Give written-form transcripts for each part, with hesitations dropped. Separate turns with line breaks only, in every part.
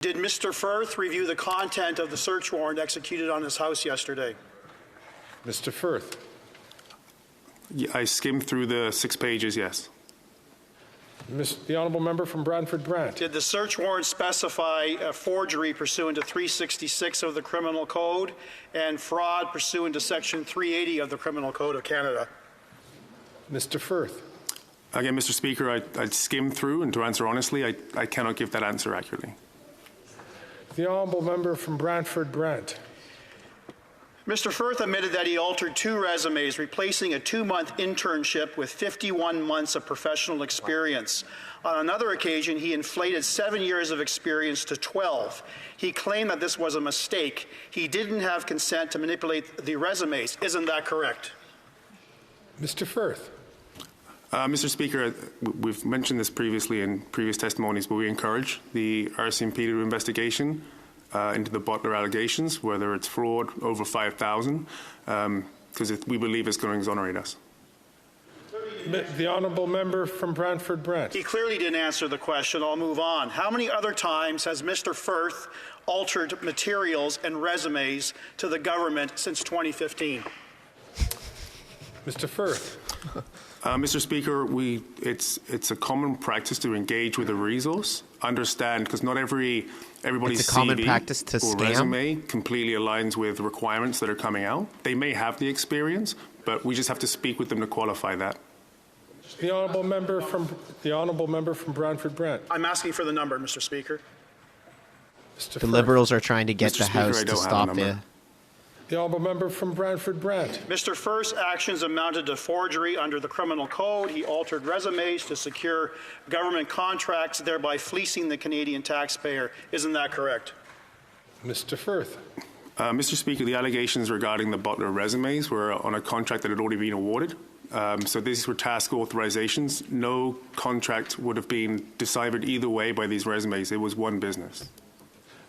Did Mr. Firth review the content of the search warrant executed on his house yesterday?
Mr. Firth.
Yeah, I skimmed through the 6 pages, yes.
The honourable member from Brantford-Brant.
Did the search warrant specify a forgery pursuant to 366 of the Criminal Code and fraud pursuant to Section 380 of the Criminal Code of Canada?
Mr. Firth.
Again, Mr. Speaker, I'd skimmed through, and to answer honestly, I cannot give that answer accurately.
The honourable member from Brantford-Brant.
Mr. Firth admitted that he altered 2 resumes, replacing a 2-month internship with 51 months of professional experience. On another occasion, he inflated 7 years of experience to 12. He claimed that this was a mistake. He didn't have consent to manipulate the resumes. Isn't that correct?
Mr. Firth.
Mr. Speaker, we've mentioned this previously in previous testimonies, but we encourage the RCMP to do investigation into the botler allegations, whether it's fraud over 5,000, because we believe it's going to exonerate us.
The honourable member from Brantford-Brant.
He clearly didn't answer the question. I'll move on. How many other times has Mr. Firth altered materials and resumes to the government since 2015?
Mr. Firth.
Mr. Speaker, it's a common practice to engage with a resource, understand, because not everybody's
it's a common
CV
practice to
or
scam?
resume completely aligns with the requirements that are coming out. They may have the experience, but we just have to speak with them to qualify that.
The honourable member from Brantford-Brant.
I'm asking for the number, Mr. Speaker.
Mr.
The
Firth.
Liberals are trying to get
Mr.
the
Speaker,
House
I
to
don't have a
stop
number.
The honourable member from Brantford-Brant.
Mr. Firth's actions amounted to forgery under the Criminal Code. He altered resumes to secure government contracts, thereby fleecing the Canadian taxpayer. Isn't that correct?
Mr. Firth.
Mr. Speaker, the allegations regarding the botler resumes were on a contract that had already been awarded. So these were task authorizations. No contract would have been decided either way by these resumes. It was one business.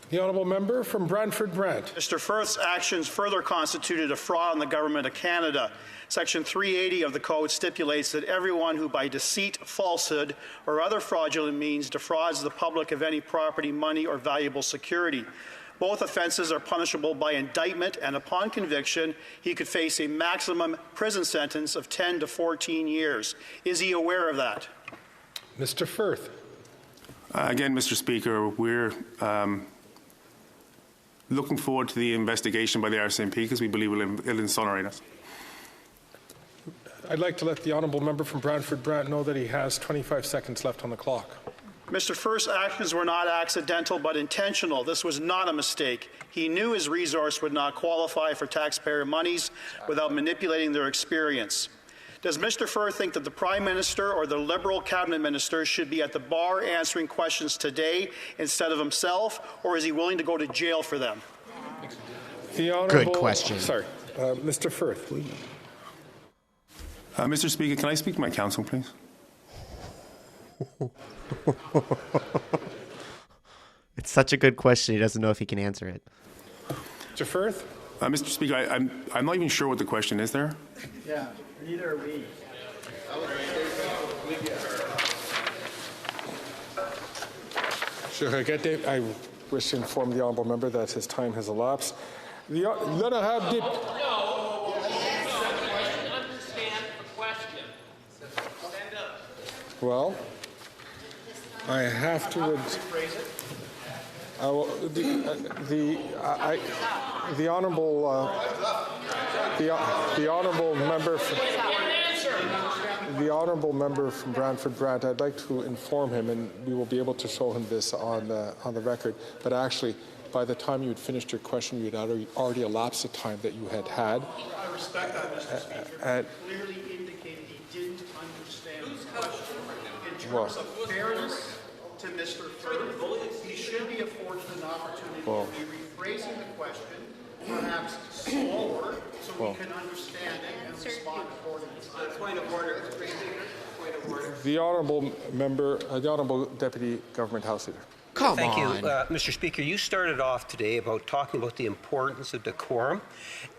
The honourable member from Brantford-Brant.
Mr. Firth's actions further constituted a fraud on the Government of Canada. Section 380 of the Code stipulates that everyone who by deceit, falsehood, or other fraudulent means defrauds the public of any property, money, or valuable security. Both offences are punishable by indictment, and upon conviction, he could face a maximum prison sentence of 10 to 14 years. Is he aware of that?
Mr. Firth.
Again, Mr. Speaker, we're looking forward to the investigation by the RCMP because we believe it'll exonerate us.
I'd like to let the honourable member from Brantford-Brant know that he has 25 seconds left on the clock.
Mr. Firth's actions were not accidental but intentional. This was not a mistake. He knew his resource would not qualify for taxpayer monies without manipulating their experience. Does Mr. Firth think that the Prime Minister or the Liberal Cabinet Minister should be at the bar answering questions today instead of himself, or is he willing to go to jail for them?
Good question.
Sorry. Mr. Firth.
Mr. Speaker, can I speak to my counsel, please?
It's such a good question. He doesn't know if he can answer it.
Mr. Firth?
Mr. Speaker, I'm not even sure what the question is there.
Yeah, neither are we.
I wish to inform the honourable member that his time has elapsed. Let us have the...
No, understand the question. Stand up.
Well, I have to... The honourable member from Brantford-Brant, I'd like to inform him, and we will be able to show him this on the record. But actually, by the time you had finished your question, you had already elapsed the time that you had had.
I respect that, Mr. Speaker. He clearly indicated he didn't understand the question. In terms of fairness to Mr. Firth, he should be afforded an opportunity to be rephrasing the question, perhaps slower, so we can understand it and respond accordingly.
Point of order, Mr. Speaker. Point of order.
The honourable member, the honourable deputy government house leader.
Come
Thank you,
on.
Mr. Speaker. You started off today about talking about the importance of decorum,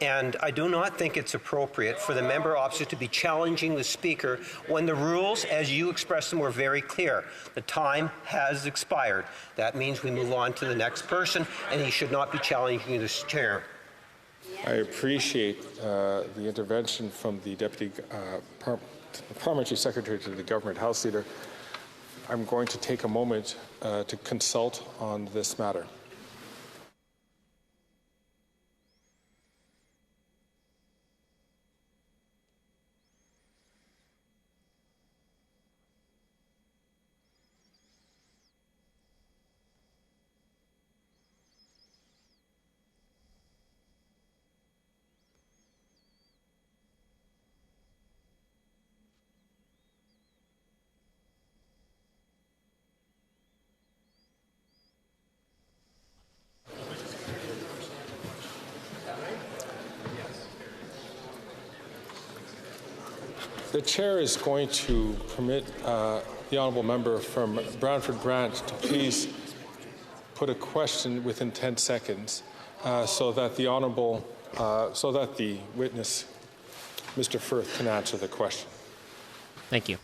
and I do not think it's appropriate for the member opposite to be challenging the Speaker when the rules, as you expressed them, were very clear. The time has expired. That means we move on to the next person, and he should not be challenging this chair.
I appreciate the intervention from the Deputy Parliamentary Secretary to the Government House Leader. I'm going to take a moment to consult on this matter. The chair is going to permit the honourable member from Brantford-Brant to please put a question within 10 seconds so that the witness, Mr. Firth, can answer the question.
Thank you.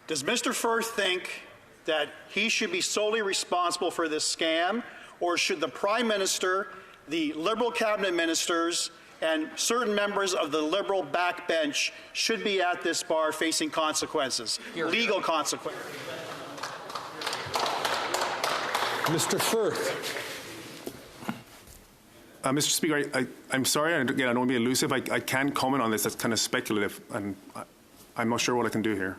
Does Mr. Firth think that he should be solely responsible for this scam, or should the Prime Minister, the Liberal cabinet ministers, and certain members of the Liberal backbench should be at this bar facing consequences, legal consequences?
Mr. Firth.
Mr. Speaker, I'm sorry, again, I don't want to be elusive. I can't comment on this. That's kind of speculative, and I'm not sure what I can do here.